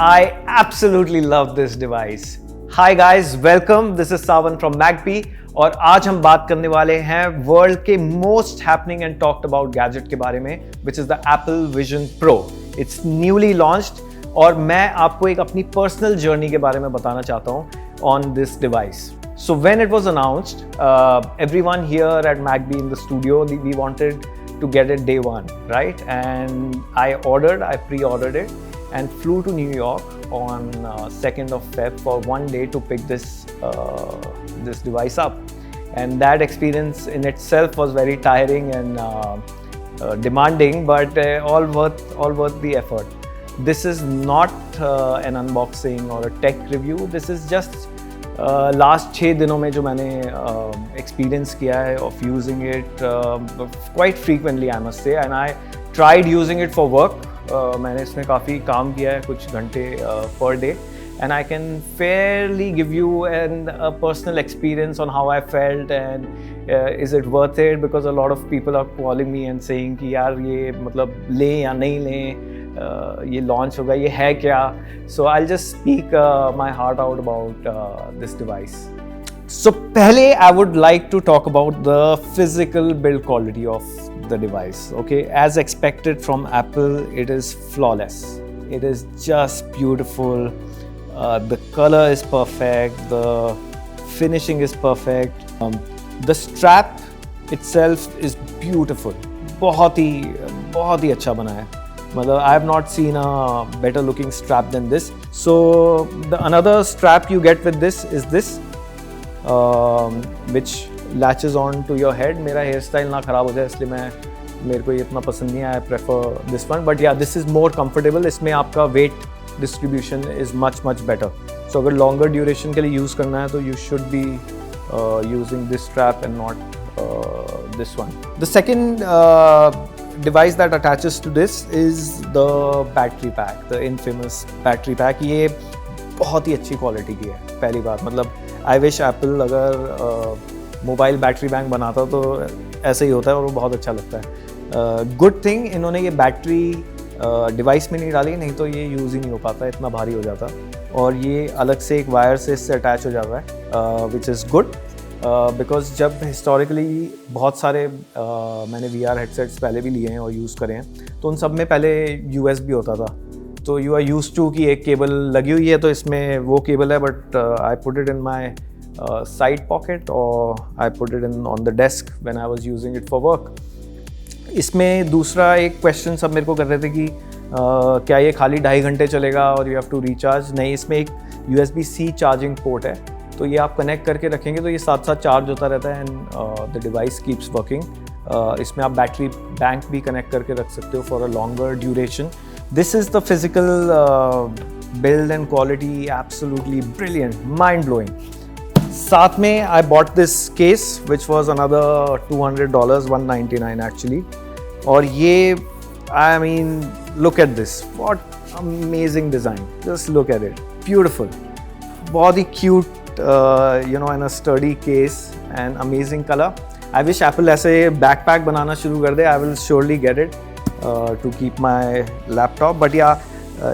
I absolutely love this device. Hi guys, welcome. This is Sawan from MacBee और आज हम बात करने वाले हैं वर्ल्ड के most happening and talked about gadget के बारे में, which is the Apple vision pro. It's newly launched और मैं आपको एक अपनी पर्सनल जर्नी के बारे में बताना चाहता हूँ on this device. So when it was announced, everyone here at MacBee in the studio, we wanted to get it day one, right? And I pre-ordered it and flew to New York on 2nd of Feb for one day to pick this device up. And that experience in itself was very tiring and demanding, but all worth the effort. This is not an unboxing or a tech review. This is just last 6 दिनों में जो मैंने experience किया है of using it quite frequently, I must say, and I tried using it for work. मैंने इसमें काफ़ी काम किया है, कुछ घंटे per day, and I can fairly give you a personal experience on how I felt and is it worth it, because a lot of people are calling me and saying कि यार ये मतलब लें या नहीं लें, ये लॉन्च होगा, ये है क्या. So I'll just speak my heart out about this device. So पहले I would like to talk about the physical build quality of the device. Okay, as expected from Apple, it is flawless. It is just beautiful. The color is perfect. The finishing is perfect. The strap itself is beautiful. बहुत ही अच्छा बना है. मतलब I have not seen a better looking strap than this. So the another strap you get with this is this, which latches on to your head. मेरा hair style ना ख़राब हो जाए इसलिए मेरे को ये इतना पसंद नहीं आया. I prefer this one, but yeah, this is more comfortable. इसमें आपका weight distribution is much better. So अगर longer duration के लिए use करना है तो you should be using this strap and not this one. The second device that attaches to this is the battery pack, the infamous battery pack. ये बहुत ही अच्छी quality की है. पहली बात, मतलब I wish Apple अगर मोबाइल बैटरी बैंक बनाता तो ऐसे ही होता है और वो बहुत अच्छा लगता है. गुड थिंग इन्होंने ये बैटरी डिवाइस में नहीं डाली, नहीं तो ये यूज़ ही नहीं हो पाता, इतना भारी हो जाता. और ये अलग से एक वायर से इससे अटैच हो जाता है, विच इज़ गुड, बिकॉज जब हिस्टोरिकली बहुत सारे मैंने VR हेडसेट्स पहले भी लिए हैं और यूज़ करे हैं, तो उन सब में पहले USB होता था. तो यू आर यूज्ड टू कि एक केबल लगी हुई है तो इसमें वो केबल है, but I put it in my side pocket और I put it in on the desk when I was using it for work. इसमें दूसरा एक क्वेश्चन सब मेरे को कर रहे थे कि क्या ये खाली 2.5 घंटे चलेगा और यू हैव टू रिचार्ज. नहीं, इसमें एक USB-C चार्जिंग पोर्ट है, तो ये आप कनेक्ट करके रखेंगे तो ये साथ साथ चार्ज होता रहता है and the device keeps working. इसमें आप बैटरी बैंक भी कनेक्ट करके रख सकते हो for a longer duration. This is the physical build and quality, absolutely brilliant, mind blowing. साथ में I bought this case which was another $200, $199 actually. और ये, I mean, look at this, what amazing design, just look at it, beautiful, बहुत ही cute, in a sturdy case and amazing color. I wish Apple ऐसे backpack बनाना शुरू कर दे. I will surely get it to keep my laptop. But yeah,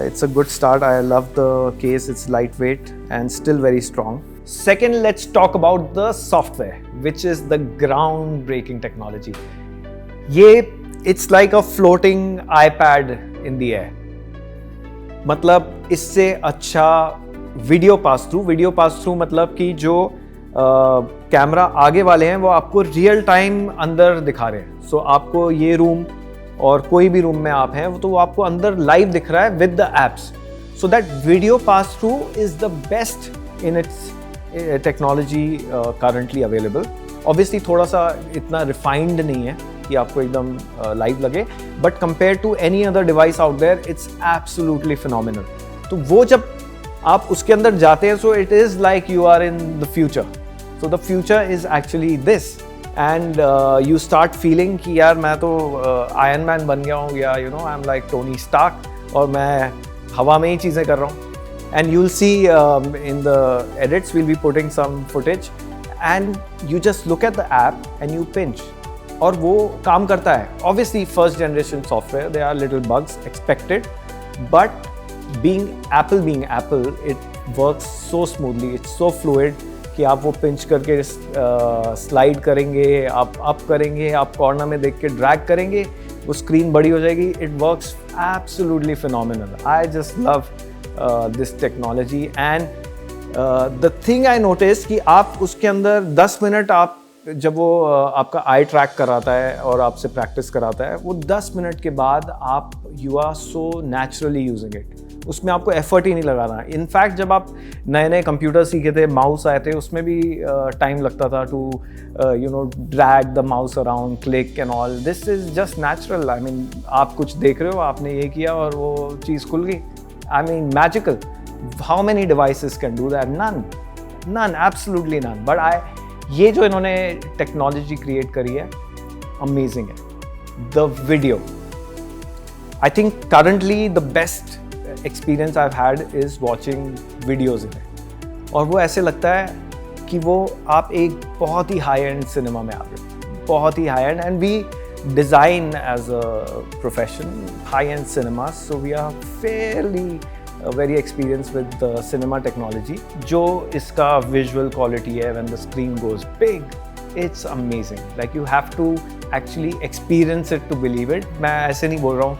it's a good start. I love the case. It's lightweight and still very strong. Second, let's talk about the software, which is the groundbreaking technology. It's like a floating iPad in the air. मतलब इससे अच्छा video pass through मतलब कि जो camera आगे वाले हैं वो आपको रियल टाइम अंदर दिखा रहे हैं. सो आपको ये रूम और कोई भी रूम में आप हैं तो वो आपको अंदर लाइव दिख रहा है with the apps. So that video pass through is the best in its technology currently available. Obviously थोड़ा सा इतना रिफाइंड नहीं है कि आपको एकदम लाइव लगे, but compare to any other device out there it's absolutely phenomenal. तो वो जब आप उसके अंदर जाते हैं, so it is like you are in the future. So the future is actually this, and you start feeling कि यार मैं तो आयरन मैन बन गया हूँ, या you know I am like Tony Stark और मैं हवा में ही चीज़ें कर रहा हूँ. And you'll see in the edits we'll be putting some footage and you just look at the app and you pinch और वो काम करता है. Obviously first generation software, they are little bugs expected, but being Apple, it works so smoothly, it's so fluid कि आप वो pinch करके slide करेंगे, आप अप करेंगे, आप कॉर्नर में देख के ड्रैग करेंगे, वो स्क्रीन बड़ी हो जाएगी. It works absolutely phenomenal. I just love this technology. And the thing I notice कि आप उसके अंदर 10 मिनट आप जब वो आपका आई ट्रैक कराता है और आपसे प्रैक्टिस कराता है, वो 10 मिनट के बाद आप you are so naturally using it. उसमें आपको एफर्ट ही नहीं लगाना. इनफैक्ट जब आप नए नए कंप्यूटर सीखे थे, माउस आए थे, उसमें भी टाइम लगता था to drag the mouse around, click and all. This is just natural. I mean आप कुछ देख रहे हो, आपने ये किया और वो चीज़ खुल गई. I mean magical. How many devices can do that? None, absolutely none. But ये जो इन्होंने टेक्नोलॉजी क्रिएट करी है, अमेजिंग है. The video, I think currently the best experience I have had is watching videos in it. और वो ऐसे लगता है कि वो आप एक बहुत ही हाई एंड सिनेमा में आ गए, बहुत ही high end. And we design as a profession high end cinema, so we are fairly very experience with cinema technology. जो इसका विजुअल क्वालिटी है when the screen goes big, it's amazing. Like you have to actually experience it to believe it. मैं ऐसे नहीं बोल रहा हूँ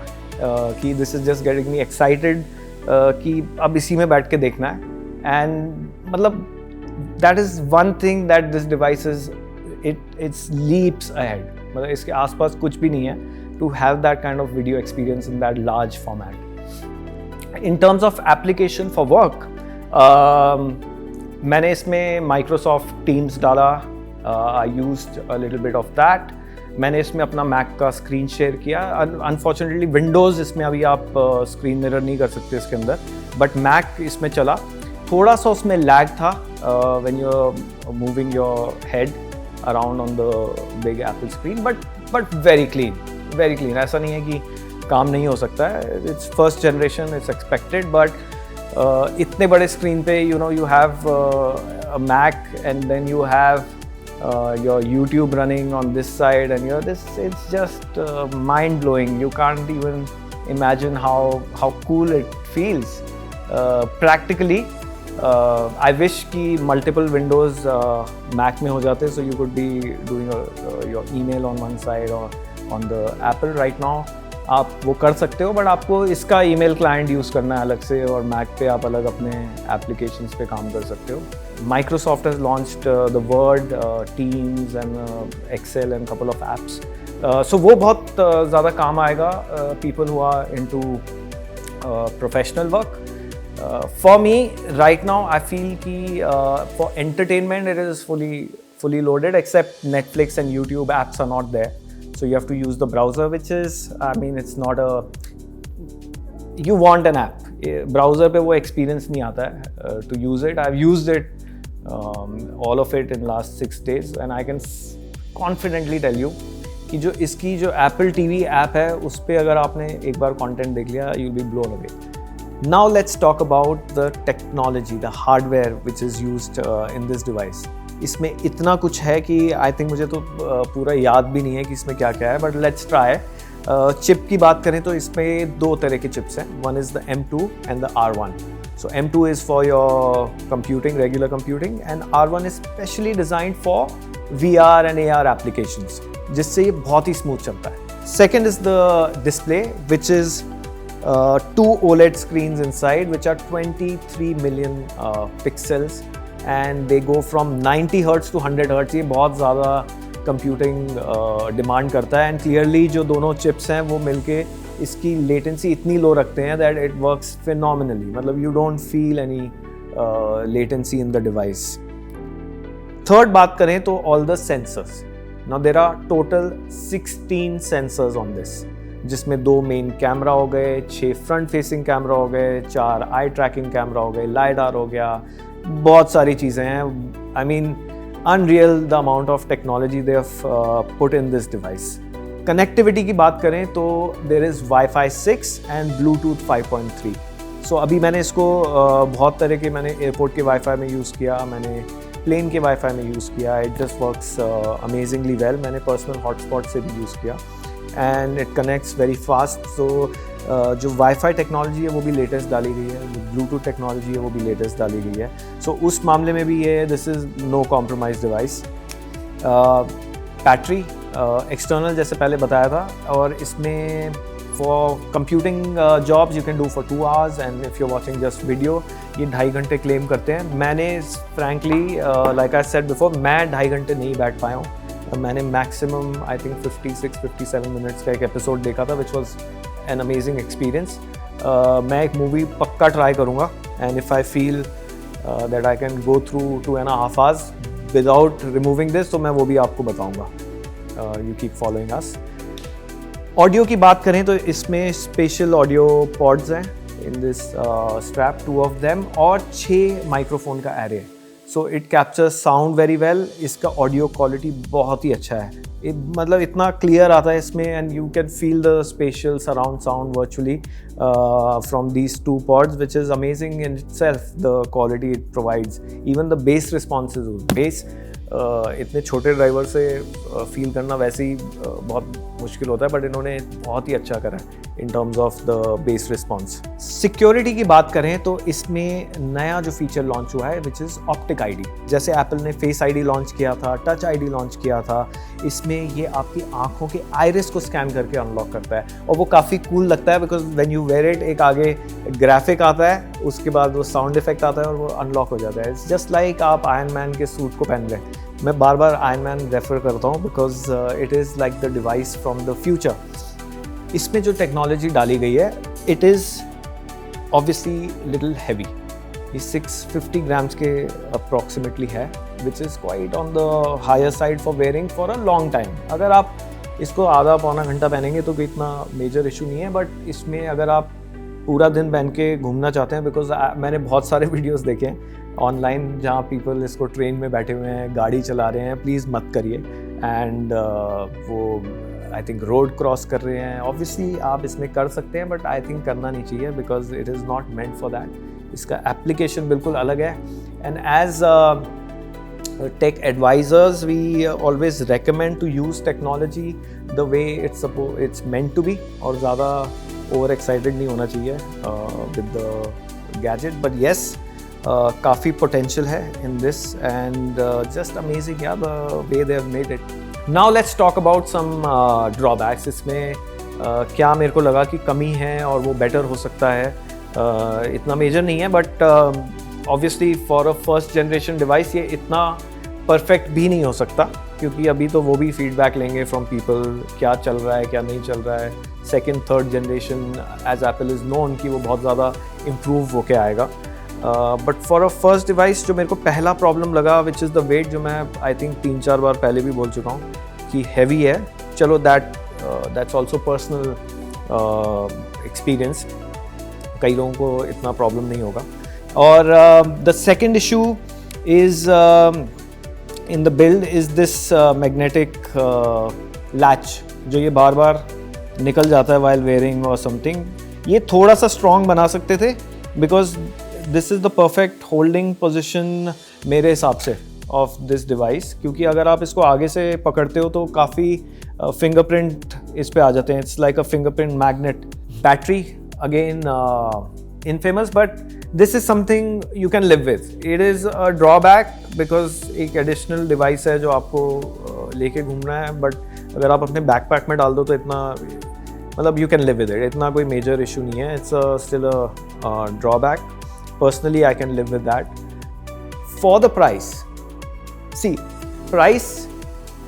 कि this is just getting me excited कि अब इसी में बैठ के देखना है. एंड मतलब that is one thing that this device is, it's leaps ahead. मतलब इसके आसपास कुछ भी नहीं है to have that kind of video experience in that large format. In terms of application for work, मैंने इसमें माइक्रोसॉफ्ट टीम्स डाला. I used a little bit of that. मैंने इसमें अपना मैक का स्क्रीन शेयर किया. अनफॉर्चुनेटली विंडोज़ इसमें अभी आप स्क्रीन मिरर नहीं कर सकते इसके अंदर, बट मैक इसमें चला. थोड़ा सा उसमें लैग था when you are moving your head around on the big Apple screen, but very clean. ऐसा नहीं है कि काम नहीं हो सकता है. It's first generation, it's expected. But इतने बड़े स्क्रीन पे you have a Mac and then you have your YouTube running on this side, and it's just mind blowing. You can't even imagine how cool it feels. Practically, I wish कि multiple windows Mac में हो जाते, so you could be doing your email on one side or on the Apple. Right now आप वो कर सकते हो, but आपको इसका ईमेल क्लाइंट यूज़ करना है अलग से, और मैक पे आप अलग अपने एप्लीकेशंस पे काम कर सकते हो. Microsoft has launched the Word, Teams and Excel and couple of apps. So वो बहुत ज़्यादा काम आएगा people who are into professional work. For me right now I feel कि for entertainment it is fully loaded, except Netflix and YouTube apps are not there. So you have to use the browser, which is, I mean, it's not a, you want an app. Browser पे वो experience नहीं आता है to use it. I've used it, all of it in last 6 days, and I can confidently tell you कि जो इसकी जो Apple TV app है, उस पे अगर आपने एक बार content देख लिया, you'll be blown away. Now let's talk about the technology, the hardware which is used in this device. इसमें इतना कुछ है कि आई थिंक मुझे तो पूरा याद भी नहीं है कि इसमें क्या क्या है, बट लेट्स ट्राई. चिप की बात करें तो इसमें 2 तरह के चिप्स हैं. One is the M2 and the R1. So M2 is for your computing, regular computing, and R1 is specially designed for VR and AR applications, जिससे ये बहुत ही स्मूथ चलता है. Second is the display, which is 2 OLED screens inside, which are 23 million pixels, and they go from 90 Hz to 100 Hz. ये बहुत ज़्यादा computing demand करता है. एंड क्लियरली जो दोनों चिप्स हैं वो मिलके इसकी लेटेंसी इतनी लो रखते हैं दैट इट वर्क्स फिनोमिनली. मतलब you don't feel any latency in the device. Third बात करें तो all the sensors. Now there are total 16 sensors on this, जिसमें 2 मेन कैमरा हो गए, 6 फ्रंट फेसिंग कैमरा हो गए, 4 आई ट्रैकिंग कैमरा हो गए, लाइडार हो गया, बहुत सारी चीज़ें हैं. I mean unreal the amount of technology they have put in this device. Connectivity की बात करें तो there is Wi-Fi 6 and Bluetooth 5.3. So अभी मैंने इसको बहुत तरह के, मैंने एयरपोर्ट के वाईफाई में यूज़ किया, मैंने प्लेन के वाईफाई में यूज़ किया. It just works amazingly well. मैंने पर्सनल हॉटस्पॉट से भी यूज़ किया. And it connects very fast. So जो वाईफाई टेक्नोलॉजी है वो भी लेटेस्ट डाली गई है, जो ब्लूटूथ टेक्नोलॉजी है वो भी लेटेस्ट डाली गई है. सो उस मामले में भी ये this is no compromise device. Battery external जैसे पहले बताया था, और इसमें for computing jobs you can do for 2 hours, and if you watching just video ये 2.5 घंटे क्लेम करते हैं. मैंने frankly like I said before, मैं 2.5 घंटे नहीं बैठ पाया हूँ. मैंने मैक्सिमम आई थिंक 56-57 मिनट्स का एक एपिसोड देखा था, which was an amazing experience. मैं एक मूवी पक्का ट्राई करूँगा, and if I feel that I can go through 2.5 hours without removing this, तो मैं वो भी आपको बताऊँगा. You keep following us. Audio की बात करें तो इसमें स्पेशल ऑडियो पॉड्स हैं in this strap, 2 of them, और 6 माइक्रोफोन का array. So it captures sound very well. इसका ऑडियो क्वालिटी बहुत ही अच्छा है. मतलब इतना क्लियर आता है इसमें, and you can feel the special surround sound virtually from these 2 pods, which is amazing in itself, the quality it provides. Even the bass responses, bass इतने छोटे ड्राइवर से फील करना वैसे ही बहुत मुश्किल होता है, बट इन्होंने बहुत ही अच्छा करा है इन terms of the base response. Security की बात करें तो इसमें नया जो फीचर लॉन्च हुआ है विच इज़ ऑप्टिक आईडी. जैसे एप्पल ने फेस आईडी लॉन्च किया था, टच आईडी लॉन्च किया था, इसमें ये आपकी आंखों के आइरिस को स्कैन करके अनलॉक करता है, और वो काफ़ी कूल लगता है because when you wear it, एक आगे ग्राफिक आता है, उसके बाद वो साउंड इफेक्ट आता है और वो अनलॉक हो जाता है. इट्स जस्ट लाइक आप आयरन मैन के सूट को पहन रहे हैं. मैं बार बार आयरन मैन रेफर करता हूँ because it is like the device from the future. इसमें जो टेक्नोलॉजी डाली गई है, it is obviously little heavy. ये 650 grams के अप्रॉक्सीमेटली है, which is quite on the higher side for wearing for a long time. अगर आप इसको आधा पौना घंटा पहनेंगे तो कोई इतना मेजर इशू नहीं है, बट इसमें अगर आप पूरा दिन पहन के घूमना चाहते हैं, बिकॉज मैंने बहुत सारे वीडियोस देखे हैं ऑनलाइन जहाँ पीपल इसको ट्रेन में बैठे हुए हैं, गाड़ी चला रहे हैं, प्लीज़ मत करिए. एंड वो आई थिंक रोड क्रॉस कर रहे हैं. ऑब्वियसली आप इसमें कर सकते हैं, बट आई थिंक करना नहीं चाहिए because it is not meant for that. इसका एप्लीकेशन बिल्कुल अलग है. And as tech advisors, we always recommend to use technology the way it's meant to be, और ज़्यादा over excited नहीं होना चाहिए with the gadget. But yes, काफ़ी potential है in this, and just amazing, yeah, the way they have made it. Now let's talk about some drawbacks. इसमें क्या मेरे को लगा कि कमी है और वो better हो सकता है. इतना major नहीं है, but obviously for a first generation device ये इतना perfect भी नहीं हो सकता, क्योंकि अभी तो वो भी feedback लेंगे from people, क्या चल रहा है क्या नहीं चल रहा है. Second, third generation as Apple is known कि वो बहुत ज़्यादा improve होके आएगा. But for a first device जो मेरे को पहला problem लगा, which is the weight, जो मैं I think 3-4 बार पहले भी बोल चुका हूँ कि heavy है. चलो that's also personal experience, कई लोगों को इतना प्रॉब्लम नहीं होगा. और the second issue is in the build is this magnetic latch, जो ये बार बार निकल जाता है वाइल वेयरिंग और समथिंग. ये थोड़ा सा स्ट्रॉन्ग बना सकते थे because this is the perfect holding position मेरे हिसाब से ऑफ दिस डिवाइस, क्योंकि अगर आप इसको आगे से पकड़ते हो तो काफ़ी फिंगरप्रिंट इस पे आ जाते हैं. It's like a fingerprint magnet. Battery again infamous, but this is something you can live with. It is a drawback because एक additional device है जो आपको लेके घूमना है, but अगर आप अपने backpack में डाल दो तो इतना मतलब you can live with it. इतना कोई major issue नहीं है. It's still a drawback. Personally, I can live with that. For the price, see, price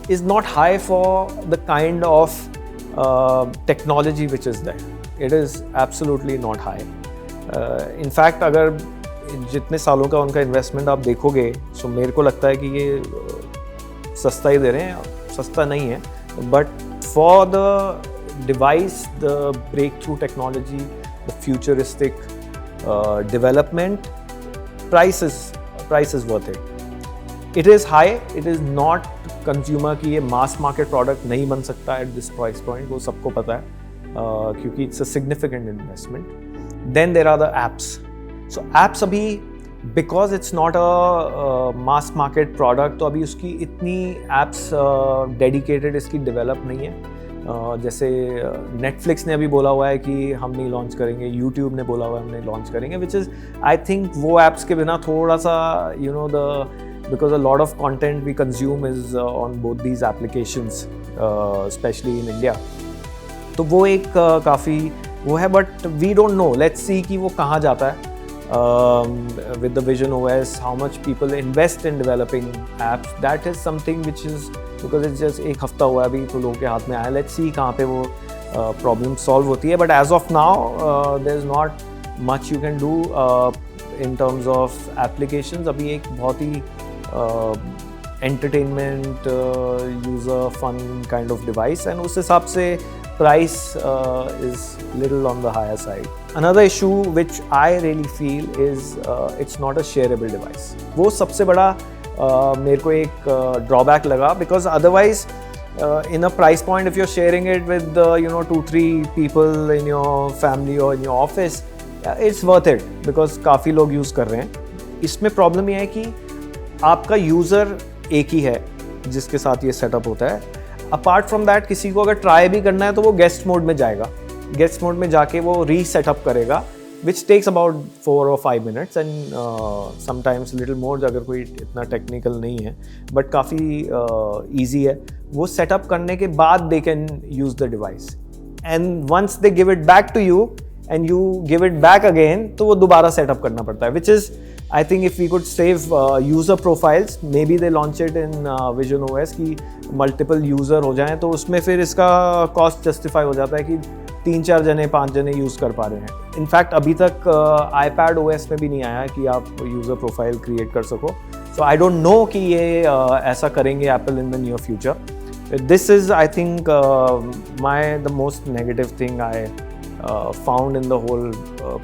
is not high for the kind of technology which is there. It is absolutely not high. In fact अगर जितने सालों का उनका investment आप देखोगे तो मेरे को लगता है कि ये सस्ता ही दे रहे हैं. सस्ता नहीं है, but for the device, the breakthrough technology, the futuristic development, price is worth it. It is high, it is not consumer कि ये मास मार्केट प्रोडक्ट नहीं बन सकता एट दिस प्राइस पॉइंट, वो सबको पता है, क्योंकि it's a significant investment. Then there are the apps. So apps अभी because it's not a mass market product, तो अभी उसकी इतनी apps dedicated इसकी develop नहीं है. जैसे नेटफ्लिक्स ने अभी बोला हुआ है कि हम नहीं लॉन्च करेंगे, यूट्यूब ने बोला हुआ है हम नहीं लॉन्च करेंगे, विच इज़ आई थिंक वो ऐप्स के बिना थोड़ा सा because a lot of content we consume is on both these applications specially in India, तो वो एक काफ़ी वो है, but we don't know, let's see कि वो कहाँ जाता है with the Vision OS, how much people invest in developing apps. That is something which is because it's just एक हफ्ता हुआ है अभी तो लोगों के हाथ में आया, let's see कहाँ पे वो प्रॉब्लम सॉल्व होती है, but as of now there is not much you can do in terms of applications. अभी एक बहुत ही entertainment user fun kind of device, and उस हिसाब से price is little on the higher side. Another issue which I really feel is it's not a shareable device. वो सबसे बड़ा मेरे को एक drawback लगा, because otherwise in a price point if you're sharing it with 2-3 people in your family or in your office, it's worth it because काफ़ी लोग use कर रहे हैं. इसमें प्रॉब्लम ये है कि आपका यूज़र एक ही है जिसके साथ ये सेटअप होता है. अपार्ट फ्रॉम दैट किसी को अगर ट्राई भी करना है तो वो गेस्ट मोड में जाएगा, गेस्ट मोड में जाके वो रीसेटअप करेगा, which takes about 4 or 5 minutes and sometimes little more अगर कोई इतना टेक्निकल नहीं है, बट काफ़ी ईजी है. वो सेटअप करने के बाद they can use the device, and once they give it back to you and you give it back again, तो वो दोबारा सेटअप करना पड़ता है, which is I think if we could save user profiles, maybe they launch it in Vision OS कि multiple user हो जाएं, तो उसमें फिर इसका cost justify हो जाता है कि 3-4 जने 5 जने यूज़ कर पा रहे हैं. इनफैक्ट अभी तक iPad OS में भी नहीं आया कि आप user profile create कर सको. So I don't know कि ये ऐसा करेंगे Apple in the near future. This is I think the most negative thing I found in the whole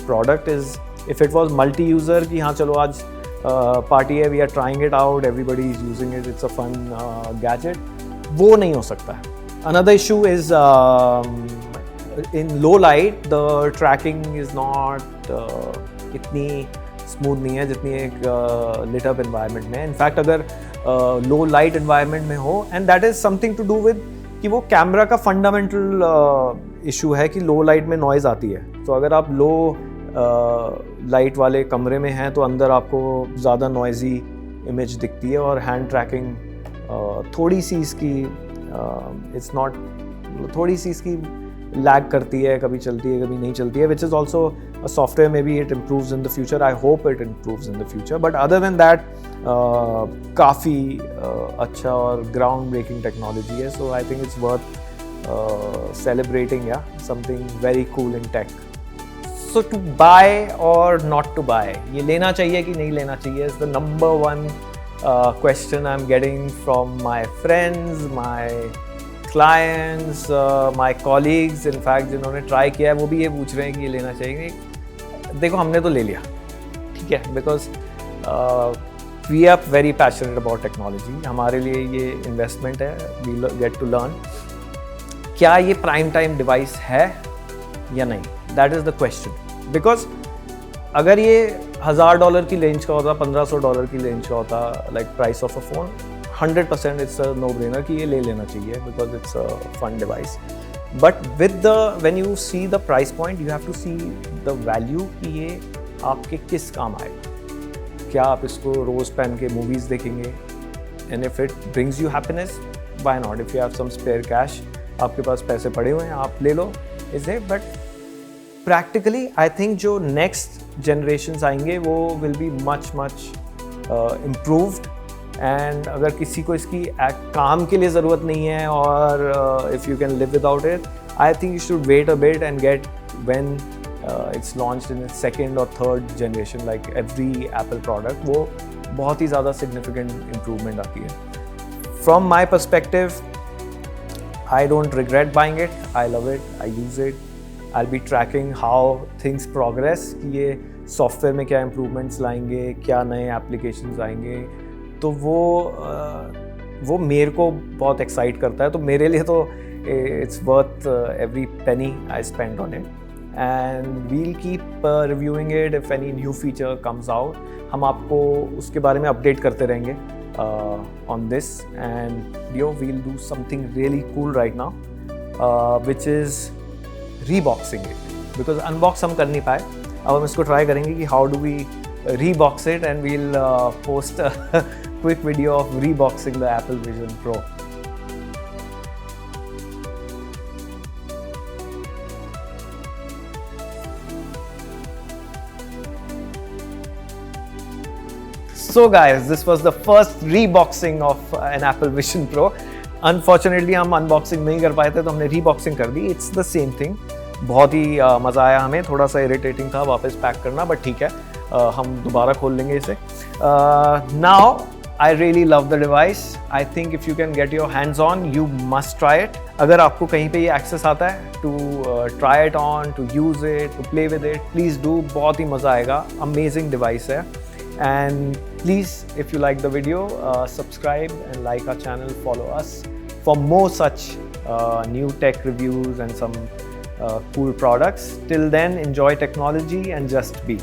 product is if it was multi-user कि हाँ चलो आज पार्टी है, we are trying it out, everybody is using it, it's a fun gadget, वो नहीं हो सकता है. Another issue is in low light the tracking is not इतनी smooth नहीं है जितनी एक lit up environment में. In fact अगर low light environment में हो, and that is something to do with कि वो कैमरा का fundamental issue है कि low light में noise आती है. तो अगर आप low लाइट वाले कमरे में हैं तो अंदर आपको ज़्यादा नॉइजी इमेज दिखती है, और हैंड ट्रैकिंग थोड़ी सी इसकी थोड़ी सी इसकी लैग करती है, कभी चलती है कभी नहीं चलती है, which is also a software may be it improves in the future. I hope it improves in the future, but other than that काफ़ी अच्छा और ग्राउंड ब्रेकिंग टेक्नोलॉजी है. So I think it's worth celebrating, या something very cool in tech. So to buy or not to buy, ये लेना चाहिए कि नहीं लेना चाहिए is the number one question I'm getting from my friends, my clients, my colleagues. In fact जिन्होंने try किया है वो भी ये पूछ रहे हैं कि ये लेना चाहिए. देखो हमने तो ले लिया, ठीक है, because we are very passionate about technology. हमारे लिए ये इन्वेस्टमेंट है, we get to learn. क्या ये प्राइम टाइम डिवाइस है या नहीं, that is the question. Because अगर ये $1000 की रेंज का होता, $1500 की रेंज का होता, like price of a phone, 100% it's a no brainer कि ये ले लेना चाहिए because it's a fun device. But with the when you see the price point you have to see the value कि ये आपके किस काम आएगा. क्या आप इसको रोज़ पहन के मूवीज़ देखेंगे, and if it brings you happiness, why not. If you have some spare cash, आपके पास पैसे पड़े हुए हैं, आप ले लो, is it. But practically I think जो नेक्स्ट जनरेशन्स आएंगे वो will be much improved. And अगर किसी को इसकी काम के लिए ज़रूरत नहीं है, और if you can live without it, I think you should wait a bit and get when it's launched in second और third generation like every Apple product. वो बहुत ही ज़्यादा सिग्निफिकेंट इम्प्रूवमेंट आती है. From my perspective, I don't regret buying it. I love it. I use it. I'll be tracking how things progress. कि ये software में क्या improvements लाएंगे, क्या नए applications आएंगे, तो वो मेरे को बहुत excite करता है. तो मेरे लिए तो it's worth every penny I spend on it. And we'll keep reviewing it if any new feature comes out. हम आपको उसके बारे में update करते रहेंगे on this, and we'll do something really cool right now. which is reboxing it, because unbox हम कर नहीं पाए. अब हम इसको try करेंगे कि how do we rebox it, and we'll post a quick video of reboxing the Apple Vision Pro. So guys, this was the first reboxing of an Apple Vision Pro. Unfortunately हम unboxing नहीं कर पाए थे, तो हमने reboxing कर दी. It's the same thing. बहुत ही मज़ा आया हमें. थोड़ा सा irritating था वापस पैक करना, बट ठीक है, हम दोबारा खोल लेंगे इसे. Now I really love the device. I think if you can get your hands on, you must try it. अगर आपको कहीं पे ये access आता है to try it on, to use it, to play with it, please do. बहुत ही मज़ा आएगा. Amazing device है. And please, if you like the video, subscribe and like our channel, follow us for more such new tech reviews and some cool products. Till then, enjoy technology and just be.